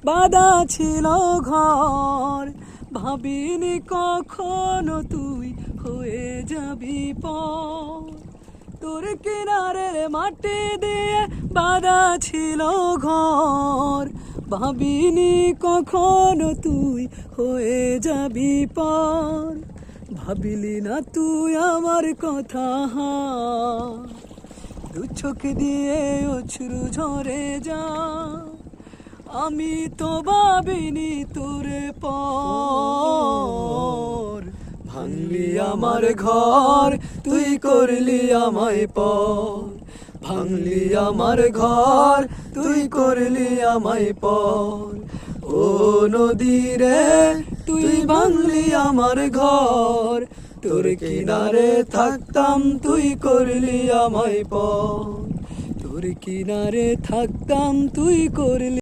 বাঁধা ছিল ঘর, ভাবিনি কখনো তুই হয়ে যাবি পর। তোর কিনারের মাটি দিয়ে বাঁধা ছিল ঘর, ভাবিনি কখনো তুই হয়ে যাবি পর। ভাবিলি না তুই আমার কথা, দু চোখ দিয়ে অশ্রু ঝরে যা। আমি তো ভাবিনি তোরে পর, ভাঙলি আমার ঘর তুই করলি আমায় পর। ভাঙলি আমার ঘর তুই করলি আমায় পর। ও নদী রে তুই ভাঙলি আমার ঘর, তোর কিনারে থাকতাম তুই করলি আমায় পর। তোর কিনারে থাকতাম তুই করলি